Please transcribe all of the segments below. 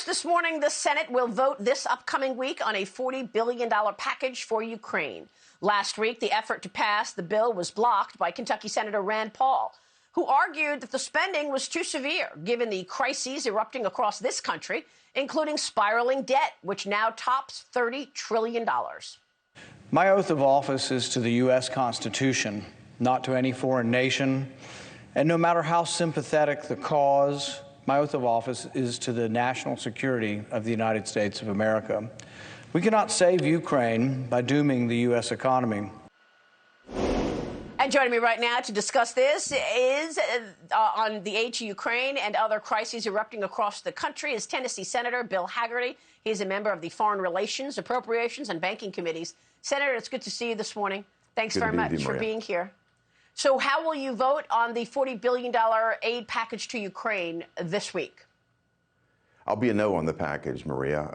this morning, the Senate will vote this upcoming week on a $40 billion package for Ukraine. Last week, the effort to pass the bill was blocked by Kentucky Senator Rand Paul, who argued that the spending was too severe, given the crises erupting across this country, including spiraling debt, which now tops $30 trillion. My oath of office is to the U.S. Constitution, not to any foreign nation. And no matter how sympathetic the cause, my oath of office is to the national security of the United States of America. We cannot save Ukraine by dooming the U.S. economy. And joining me right now to discuss this is, on the aid to Ukraine and other crises erupting across the country, is Tennessee Senator Bill Hagerty. He's a member of the Foreign Relations, Appropriations, and Banking Committees. Senator, it's good to see you this morning. Thanks very much for being here. So how will you vote on the $40 billion aid package to Ukraine this week? I'll be a no on the package, Maria.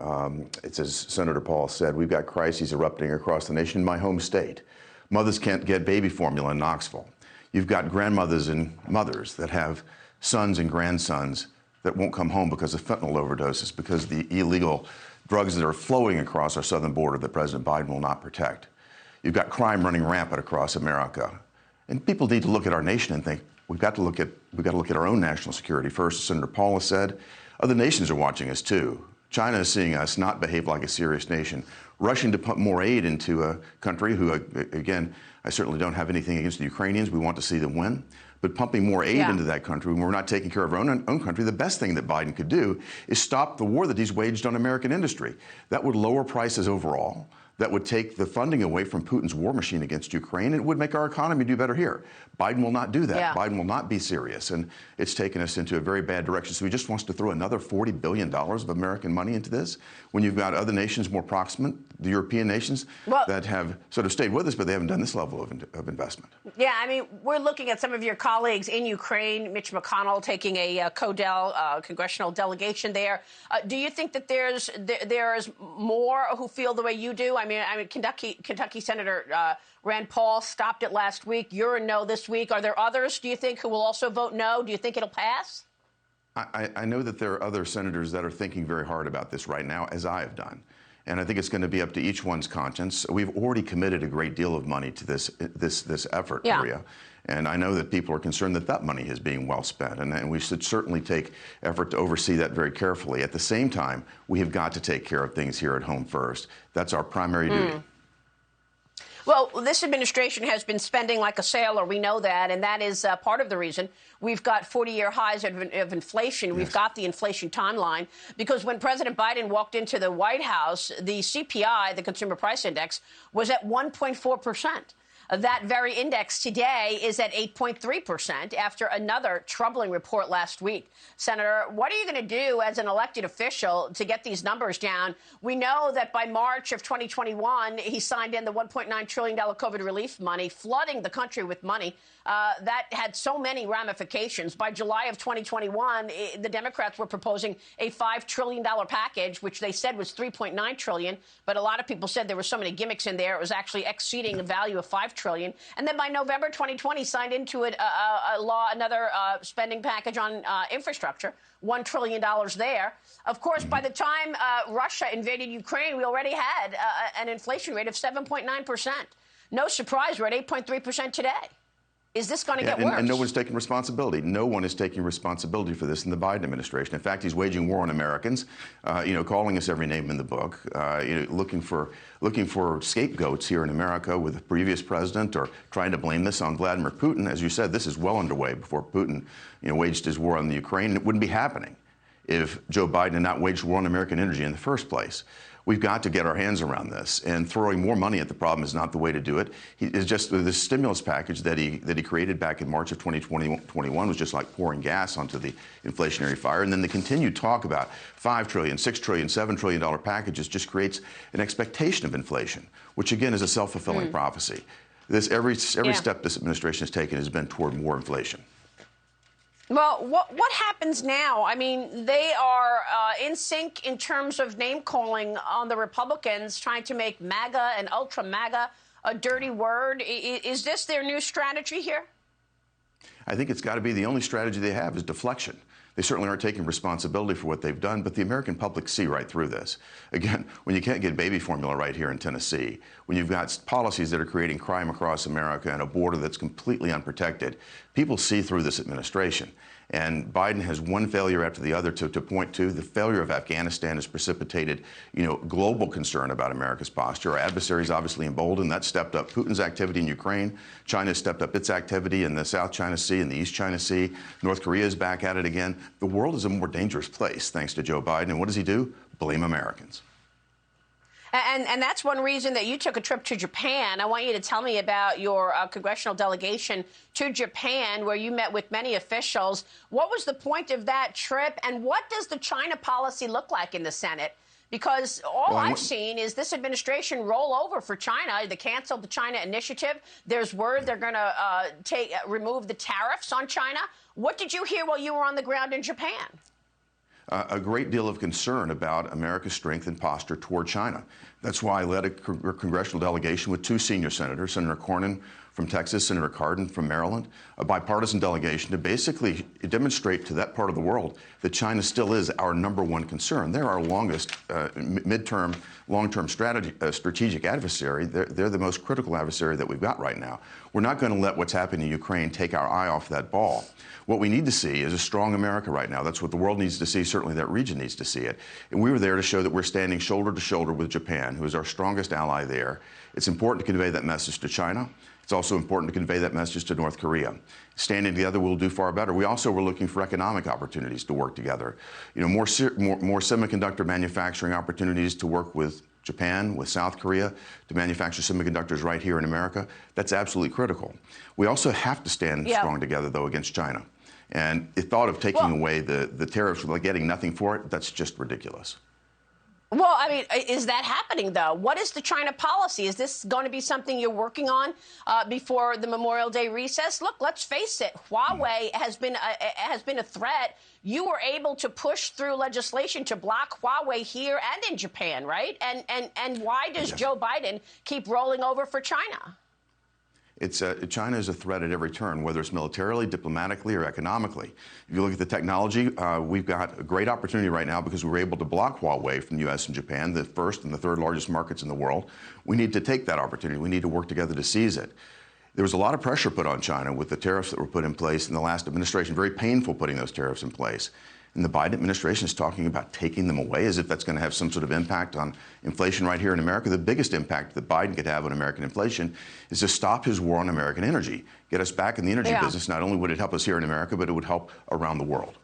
It's as Senator Paul said, we've got crises erupting across the nation in my home state. Mothers can't get baby formula in Knoxville. You've got grandmothers and mothers that have sons and grandsons that won't come home because of fentanyl overdoses, because of the illegal drugs that are flowing across our southern border that President Biden will not protect. You've got crime running rampant across America. And people need to look at our nation and think, we've got to look at our own national security first. As Senator Paul has said, other nations are watching us too. China is seeing us not behave like a serious nation, rushing to put more aid into a country who, again, I certainly don't have anything against the Ukrainians. We want to see them win. But pumping more aid into that country when we're not taking care of our own country, the best thing that Biden could do is stop the war that he's waged on American industry. That would lower prices overall. That would take the funding away from Putin's war machine against Ukraine. It would make our economy do better here. Biden will not do that. Yeah. Biden will not be serious. And it's taken us into a very bad direction. So he just wants to throw another $40 billion of American money into this when you've got other nations more proximate, the European nations, that have sort of stayed with us, but they haven't done this level of investment. Yeah, I mean, we're looking at some of your colleagues in Ukraine, Mitch McConnell taking a congressional delegation there. Do you think that there's more who feel the way you do? I mean, Kentucky Senator Rand Paul stopped it last week. You're a no this week. Are there others, do you think, who will also vote no? Do you think it'll pass? I know that there are other senators that are thinking very hard about this right now, as I have done. And I think it's going to be up to each one's conscience. We've already committed a great deal of money to this effort, Maria. And I know that people are concerned that that money is being well spent. And we should certainly take effort to oversee that very carefully. At the same time, we have got to take care of things here at home first. That's our primary duty. Well, this administration has been spending like a sailor. We know that. And that is part of the reason we've got 40-year highs of inflation. Yes. We've got the inflation timeline because when President Biden walked into the White House, the CPI, the Consumer Price Index, was at 1.4%. That very index today is at 8.3% after another troubling report last week. Senator, what are you going to do as an elected official to get these numbers down? We know that by March of 2021, he signed in the $1.9 trillion COVID relief money, flooding the country with money. That had so many ramifications. By July of 2021, the Democrats were proposing a $5 trillion package, which they said was $3.9 trillion. But a lot of people said there were so many gimmicks in there. It was actually exceeding the value of $5 trillion. And then by November 2020, signed into it another spending package on infrastructure, $1 trillion there. Of course, by the time Russia invaded Ukraine, we already had an inflation rate of 7.9%. No surprise, we're at 8.3% today. Is this going to get worse? And no one's taking responsibility. No one is taking responsibility for this in the Biden administration. In fact, he's waging war on Americans, calling us every name in the book, looking for scapegoats here in America with the previous president or trying to blame this on Vladimir Putin. As you said, this is well underway before Putin, waged his war on the Ukraine. It wouldn't be happening if Joe Biden had not waged war on American energy in the first place. We've got to get our hands around this, and throwing more money at the problem is not the way to do it. It's just the stimulus package that he created back in March of 2021 was just like pouring gas onto the inflationary fire. And then the continued talk about $5 trillion, $6 trillion, $7 trillion packages just creates an expectation of inflation, which again is a self-fulfilling prophecy. Every step this administration has taken has been toward more inflation. Well, what happens now? I mean, they are in sync in terms of name-calling on the Republicans, trying to make MAGA and ultra-MAGA a dirty word. Is this their new strategy here? I think it's got to be the only strategy they have is deflection. They certainly aren't taking responsibility for what they've done, but the American public see right through this. Again, when you can't get baby formula right here in Tennessee, when you've got policies that are creating crime across America and a border that's completely unprotected, people see through this administration. And Biden has one failure after the other to point to. The failure of Afghanistan has precipitated, global concern about America's posture. Our adversaries obviously emboldened. That stepped up Putin's activity in Ukraine. China stepped up its activity in the South China Sea and the East China Sea. North Korea is back at it again. The world is a more dangerous place thanks to Joe Biden. And what does he do? Blame Americans. And that's one reason that you took a trip to Japan. I want you to tell me about your congressional delegation to Japan, where you met with many officials. What was the point of that trip, and what does the China policy look like in the Senate? Because all I've seen is this administration roll over for China. They canceled the China initiative. There's word they're going to remove the tariffs on China. What did you hear while you were on the ground in Japan? A great deal of concern about America's strength and posture toward China. That's why I led a congressional delegation with two senior senators, Senator Cornyn from Texas, Senator Cardin from Maryland, a bipartisan delegation to basically demonstrate to that part of the world that China still is our #1 concern. They're our longest midterm, long-term strategic adversary. They're the most critical adversary that we've got right now. We're not going to let what's happening in Ukraine take our eye off that ball. What we need to see is a strong America right now. That's what the world needs to see. Certainly that region needs to see it. And we were there to show that we're standing shoulder to shoulder with Japan, who is our strongest ally there. It's important to convey that message to China. It's also important to convey that message to North Korea. Standing together, we'll do far better. We also were looking for economic opportunities to work together. More semiconductor manufacturing opportunities to work with Japan, with South Korea, to manufacture semiconductors right here in America. That's absolutely critical. We also have to stand strong together, though, against China. And the thought of taking away the tariffs without getting nothing for it, that's just ridiculous. Well, I mean, is that happening, though? What is the China policy? Is this going to be something you're working on before the Memorial Day recess? Look, let's face it. Huawei has been a threat. You were able to push through legislation to block Huawei here and in Japan, right? And why does Joe Biden keep rolling over for China? China is a threat at every turn, whether it's militarily, diplomatically, or economically. If you look at the technology, we've got a great opportunity right now because we were able to block Huawei from the U.S. and Japan, the first and the third largest markets in the world. We need to take that opportunity. We need to work together to seize it. There was a lot of pressure put on China with the tariffs that were put in place in the last administration, very painful putting those tariffs in place. And the Biden administration is talking about taking them away as if that's going to have some sort of impact on inflation right here in America. The biggest impact that Biden could have on American inflation is to stop his war on American energy, get us back in the energy business. Not only would it help us here in America, but it would help around the world.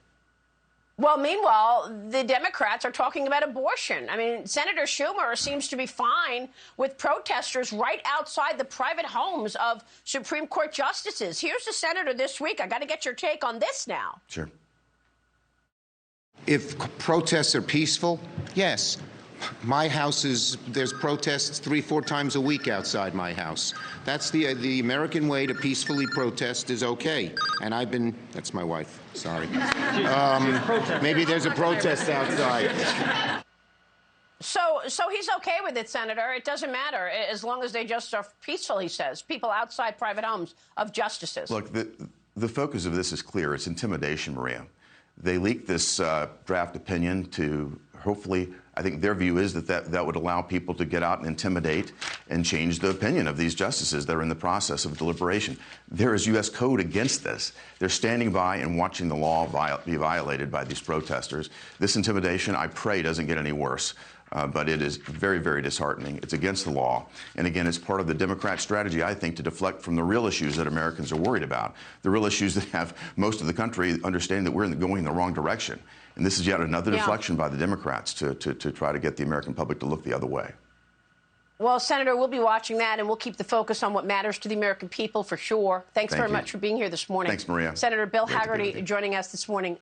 Well, meanwhile, the Democrats are talking about abortion. I mean, Senator Schumer seems to be fine with protesters right outside the private homes of Supreme Court justices. Here's the senator this week. I got to get your take on this now. Sure. If protests are peaceful, yes. My house there's protests 3-4 times a week outside my house. That's the American way to peacefully protest is okay. And that's my wife, sorry. Maybe there's a protest outside. So he's okay with it, Senator. It doesn't matter as long as they just are peaceful, he says. People outside private homes of justices. Look, the focus of this is clear. It's intimidation, Maria. They leaked this draft opinion to hopefully, I think their view is that would allow people to get out and intimidate and change the opinion of these justices that are in the process of deliberation. There is U.S. code against this. They're standing by and watching the law be violated by these protesters. This intimidation, I pray, doesn't get any worse. But it is very, very disheartening. It's against the law. And again, it's part of the Democrat strategy, I think, to deflect from the real issues that Americans are worried about, the real issues that have most of the country understanding that we're going in the wrong direction. And this is yet another deflection by the Democrats to try to get the American public to look the other way. Well, Senator, we'll be watching that, and we'll keep the focus on what matters to the American people for sure. Thanks very much for being here this morning. Thanks, Maria. Senator Bill Hagerty joining us this morning.